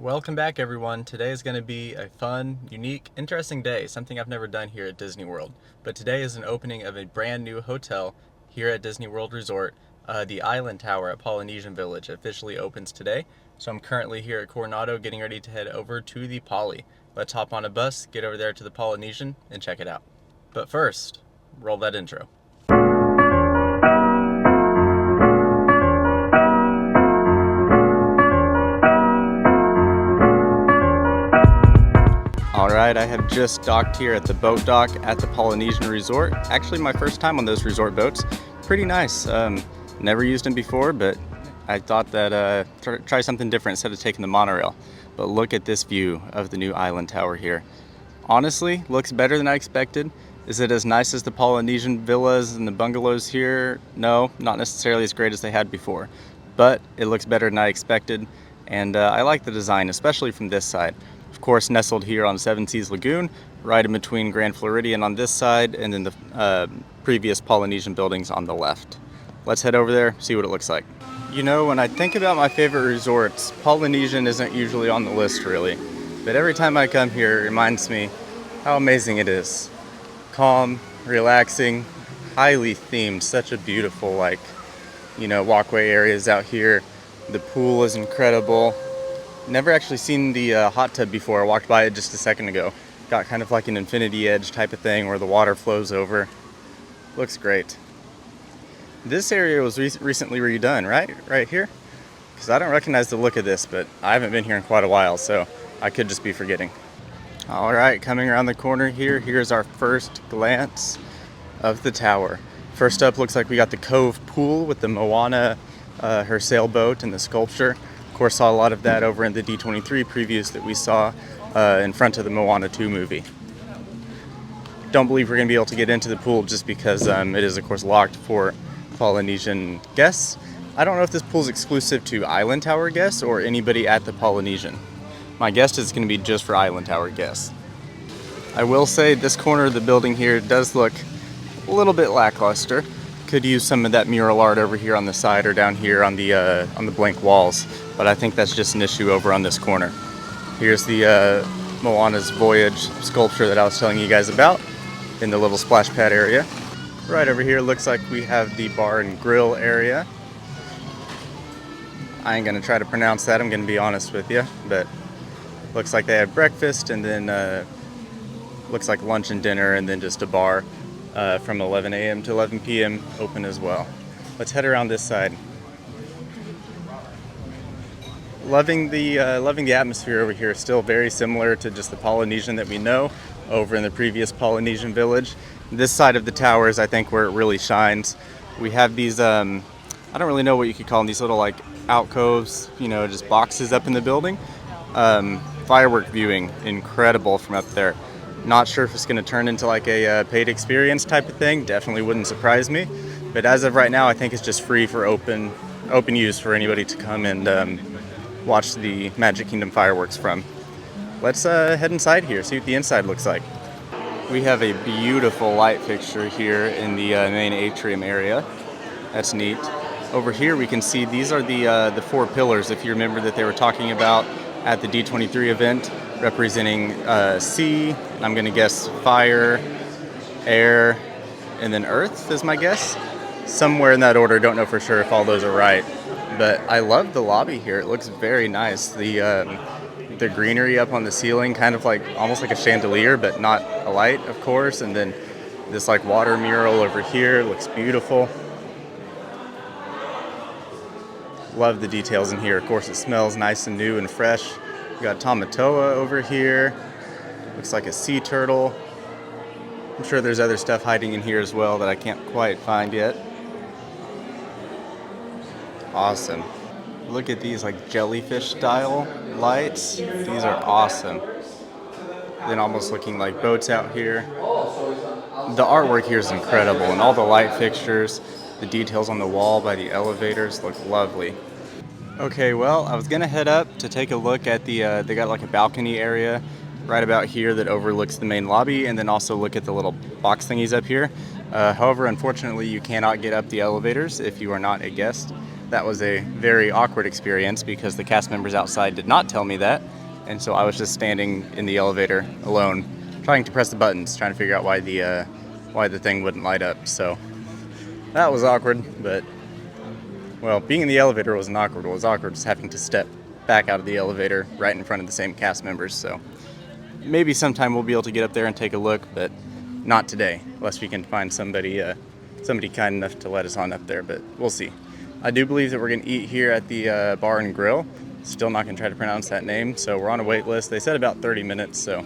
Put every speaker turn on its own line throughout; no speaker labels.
Welcome back, everyone. Today is going to be a fun, unique, interesting day, something I've never done here at Disney World. But today is an opening of a brand new hotel here at Disney World Resort. The Island Tower at Polynesian Village officially opens today. So I'm currently here at Coronado getting ready to head over to the Poly. Let's hop on a bus, get over there to the Polynesian, and check it out. But first, roll that intro. Alright, I have just docked here at the boat dock at the Polynesian Resort. Actually, my first time on those resort boats. Pretty nice. Never used them before, but I thought that try something different instead of taking the monorail. But look at this view of the new Island Tower here. Honestly, looks better than I expected. Is it as nice as the Polynesian villas and the bungalows here? No, not necessarily as great as they had before. But it looks better than I expected, and I like the design, especially from this side. Of course, nestled here on Seven Seas Lagoon, right in between Grand Floridian on this side and then the previous Polynesian buildings on the left. Let's head over there, see what it looks like. You know, when I think about my favorite resorts, Polynesian isn't usually on the list really. But every time I come here, it reminds me how amazing it is. Calm, relaxing, highly themed, such a beautiful walkway areas out here. The pool is incredible. Never actually seen the hot tub before. I walked by it just a second ago. Got kind of like an infinity edge type of thing where the water flows over. Looks great. This area was recently redone, right? Right here? Because I don't recognize the look of this, but I haven't been here in quite a while, so I could just be forgetting. Alright, coming around the corner here, here's our first glance of the tower. First up, looks like we got the Cove pool with the Moana, her sailboat, and the sculpture. Of course, saw a lot of that over in the D23 previews that we saw in front of the Moana 2 movie. Don't believe we're going to be able to get into the pool just because it is, of course, locked for Polynesian guests. I don't know if this pool is exclusive to Island Tower guests or anybody at the Polynesian. My guess is going to be just for Island Tower guests. I will say this corner of the building here does look a little bit lackluster. Could use some of that mural art over here on the side or down here on the blank walls, but I think that's just an issue over on this corner. Here's the Moana's Voyage sculpture that I was telling you guys about in the little splash pad area. Right over here looks like we have the bar and grill area. I ain't gonna try to pronounce that, I'm gonna be honest with you, but looks like they have breakfast and then looks like lunch and dinner and then just a bar. From 11 a.m. to 11 p.m. open as well. Let's head around this side. Loving the atmosphere over here. Still very similar to just the Polynesian that we know over in the previous Polynesian village. This side of the tower is, I think, where it really shines. We have these, I don't really know what you could call them, these little like alcoves, just boxes up in the building. Firework viewing, incredible from up there. Not sure if it's going to turn into like a paid experience type of thing. Definitely wouldn't surprise me. But as of right now, I think it's just free for open use for anybody to come and watch the Magic Kingdom fireworks from. Let's head inside here, see what the inside looks like. We have a beautiful light fixture here in the main atrium area. That's neat. Over here we can see these are the four pillars, if you remember, that they were talking about at the D23 event, representing sea, I'm going to guess fire, air, and then earth is my guess. Somewhere in that order, don't know for sure if all those are right. But I love the lobby here, it looks very nice. The greenery up on the ceiling, kind of like almost like a chandelier, but not a light, of course. And then this like water mural over here, looks beautiful. Love the details in here. Of course, it smells nice and new and fresh. We got Tamatoa over here. Looks like a sea turtle. I'm sure there's other stuff hiding in here as well that I can't quite find yet. Awesome. Look at these like jellyfish style lights. These are awesome. Then almost looking like boats out here. The artwork here is incredible, and all the light fixtures, the details on the wall by the elevators look lovely. Okay, well, I was gonna head up to take a look at the, they got like a balcony area right about here that overlooks the main lobby, and then also look at the little box thingies up here. However, unfortunately, you cannot get up the elevators if you are not a guest. That was a very awkward experience because the cast members outside did not tell me that, and so I was just standing in the elevator alone, trying to press the buttons, trying to figure out why the thing wouldn't light up. So that was awkward, but well, being in the elevator wasn't awkward. What was awkward was having to step back out of the elevator right in front of the same cast members. So maybe sometime we'll be able to get up there and take a look, but not today, unless we can find somebody kind enough to let us on up there, but we'll see. I do believe that we're going to eat here at the Bar and Grill. Still not going to try to pronounce that name, so we're on a wait list. They said about 30 minutes, so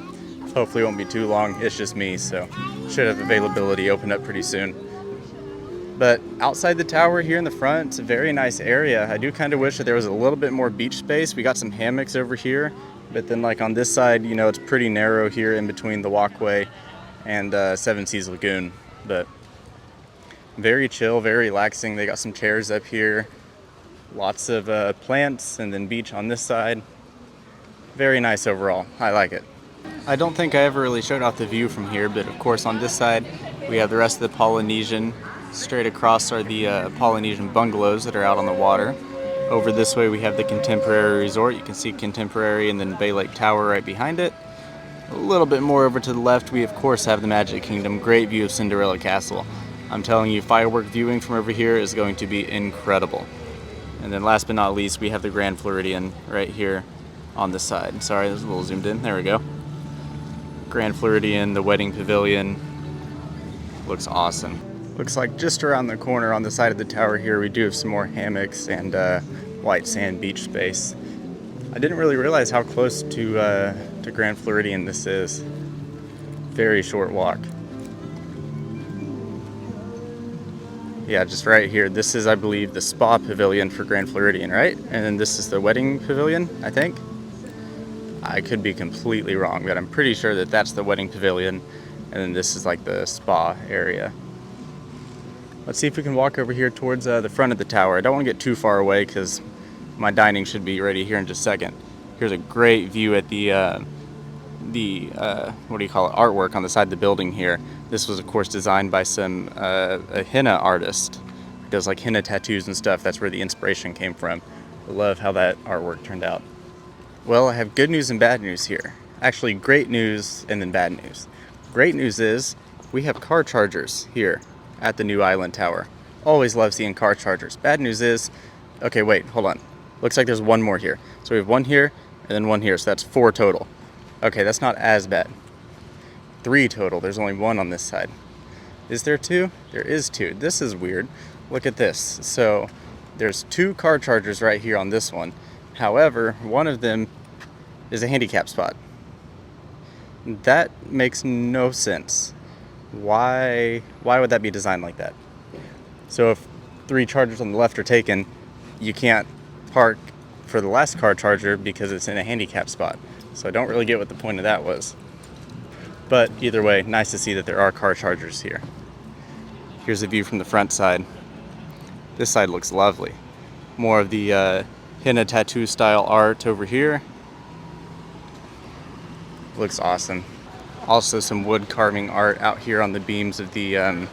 hopefully it won't be too long. It's just me, so should have availability open up pretty soon. But outside the tower here in the front, it's a very nice area. I do kind of wish that there was a little bit more beach space. We got some hammocks over here, but then like on this side, you know, it's pretty narrow here in between the walkway and Seven Seas Lagoon. But very chill, very relaxing. They got some chairs up here, lots of plants, and then beach on this side. Very nice overall. I like it. I don't think I ever really showed off the view from here, but of course on this side we have the rest of the Polynesian. Straight across are the Polynesian bungalows that are out on the water. Over this way we have the Contemporary Resort. You can see Contemporary and then Bay Lake Tower right behind it. A little bit more over to the left we of course have the Magic Kingdom. Great view of Cinderella Castle. I'm telling you, firework viewing from over here is going to be incredible. And then last but not least, we have the Grand Floridian right here on the side. Sorry, there's a little zoomed in. There we go. Grand Floridian, the Wedding Pavilion. Looks awesome. Looks like just around the corner on the side of the tower here, we do have some more hammocks and white sand beach space. I didn't really realize how close to Grand Floridian this is. Very short walk. Yeah, just right here. This is, I believe, the Spa Pavilion for Grand Floridian, right? And then this is the Wedding Pavilion, I think. I could be completely wrong, but I'm pretty sure that that's the Wedding Pavilion, and then this is like the spa area. Let's see if we can walk over here towards the front of the tower. I don't want to get too far away because my dining should be ready here in just a second. Here's a great view at the what do you call it, artwork on the side of the building here. This was of course designed by some a henna artist who does like henna tattoos and stuff. That's where the inspiration came from. I love how that artwork turned out. Well, I have good news and bad news here. Actually, great news and then bad news. Great news is we have car chargers here at the new Island Tower. Always love seeing car chargers. Bad news is, okay, wait, hold on. Looks like there's one more here. So we have one here and then one here, so that's 4 total. Okay, that's not as bad. 3 total. There's only 1 on this side. Is there 2? There is 2. This is weird. Look at this. So there's 2 car chargers right here on this one. However, one of them is a handicap spot. That makes no sense. Why would that be designed like that? So if 3 chargers on the left are taken, you can't park for the last car charger because it's in a handicap spot. So I don't really get what the point of that was. But either way, nice to see that there are car chargers here. Here's a view from the front side. This side looks lovely. More of the henna tattoo style art over here. Looks awesome. Also some wood carving art out here on the beams of the,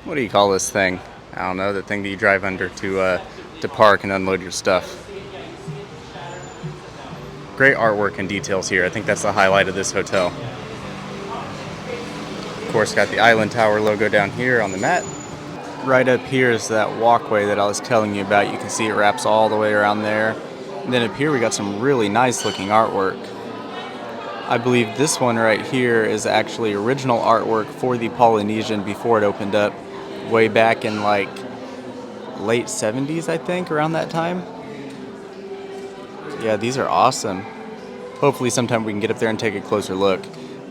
what do you call this thing? I don't know, the thing that you drive under to park and unload your stuff. Great artwork and details here. I think that's the highlight of this hotel. Of course, got the Island Tower logo down here on the mat. Right up here is that walkway that I was telling you about. You can see it wraps all the way around there. And then up here we got some really nice looking artwork. I believe this one right here is actually original artwork for the Polynesian before it opened up way back in like late 70s, I think, around that time. Yeah, these are awesome. Hopefully sometime we can get up there and take a closer look.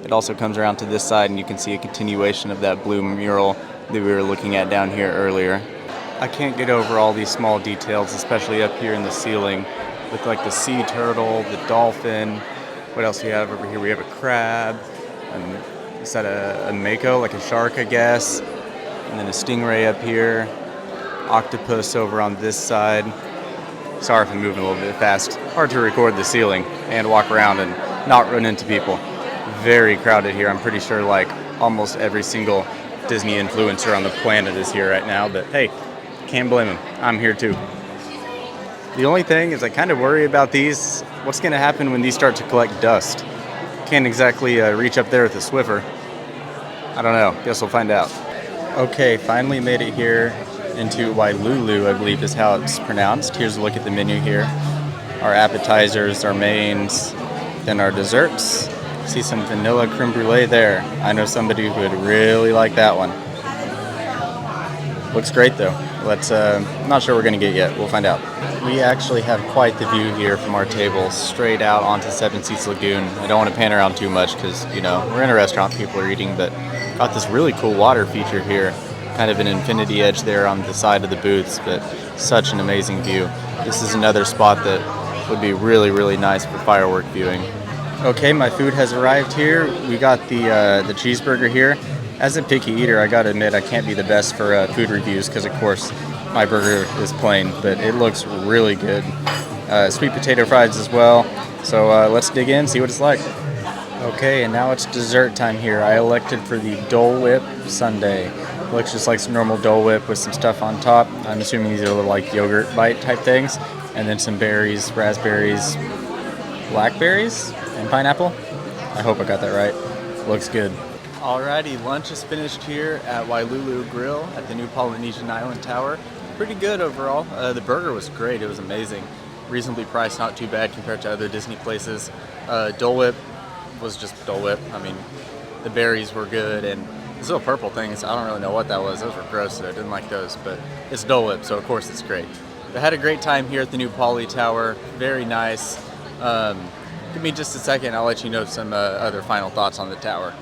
It also comes around to this side and you can see a continuation of that blue mural that we were looking at down here earlier. I can't get over all these small details, especially up here in the ceiling with like the sea turtle, the dolphin. What else do we have over here? We have a crab. Is that a mako, like a shark, I guess? And then a stingray up here. Octopus over on this side. Sorry if I'm moving a little bit fast. Hard to record the ceiling and walk around and not run into people. Very crowded here. I'm pretty sure like almost every single Disney influencer on the planet is here right now. But hey, can't blame them. I'm here too. The only thing is I kind of worry about these. What's going to happen when these start to collect dust? Can't exactly reach up there with a Swiffer. I don't know. Guess we'll find out. Okay, finally made it here into Wailulu, I believe is how it's pronounced. Here's a look at the menu here. Our appetizers, our mains, then our desserts. See some vanilla creme brulee there. I know somebody who would really like that one. Looks great though. I'm not sure we're gonna get yet. We'll find out. We actually have quite the view here from our table, straight out onto Seven Seas Lagoon. I don't want to pan around too much because, we're in a restaurant, people are eating, but got this really cool water feature here. Kind of an infinity edge there on the side of the booths, but such an amazing view. This is another spot that would be really, really nice for firework viewing. Okay, my food has arrived here. We got the cheeseburger here. As a picky eater, I gotta admit I can't be the best for food reviews because, of course, my burger is plain, but it looks really good. Sweet potato fries as well. So let's dig in, see what it's like. Okay, and now it's dessert time here. I elected for the Dole Whip sundae. Looks just like some normal Dole Whip with some stuff on top. I'm assuming these are little like yogurt bite type things. And then some berries, raspberries, blackberries, and pineapple. I hope I got that right. Looks good. Alrighty, lunch is finished here at Wailulu Grill at the new Polynesian Island Tower. Pretty good overall. The burger was great. It was amazing. Reasonably priced, not too bad compared to other Disney places. Dole Whip was just Dole Whip. I mean, the berries were good, and these little purple things, I don't really know what that was. Those were gross, so I didn't like those, but it's Dole Whip, so of course it's great. I had a great time here at the new Poly Tower. Very nice. Give me just a second, I'll let you know some other final thoughts on the tower.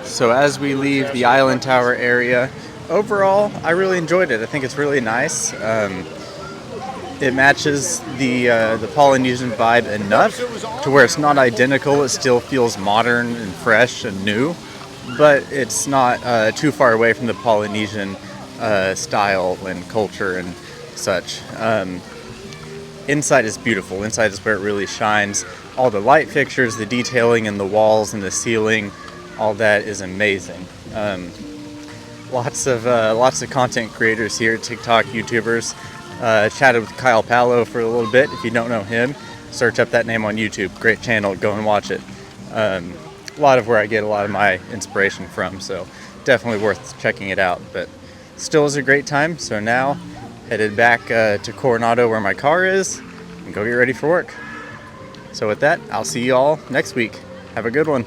So as we leave the Island Tower area, overall, I really enjoyed it. I think it's really nice. It matches the Polynesian vibe enough to where it's not identical. It still feels modern and fresh and new, but it's not too far away from the Polynesian style and culture and such. Inside is beautiful. Inside is where it really shines. All the light fixtures, the detailing in the walls and the ceiling, all that is amazing. Lots of content creators here, TikTok, YouTubers. Chatted with Kyle Palo for a little bit. If you don't know him, search up that name on YouTube. Great channel, go and watch it. A lot of where I get a lot of my inspiration from, so definitely worth checking it out. But still is a great time, so now headed back to Coronado where my car is and go get ready for work. So with that, I'll see you all next week. Have a good one.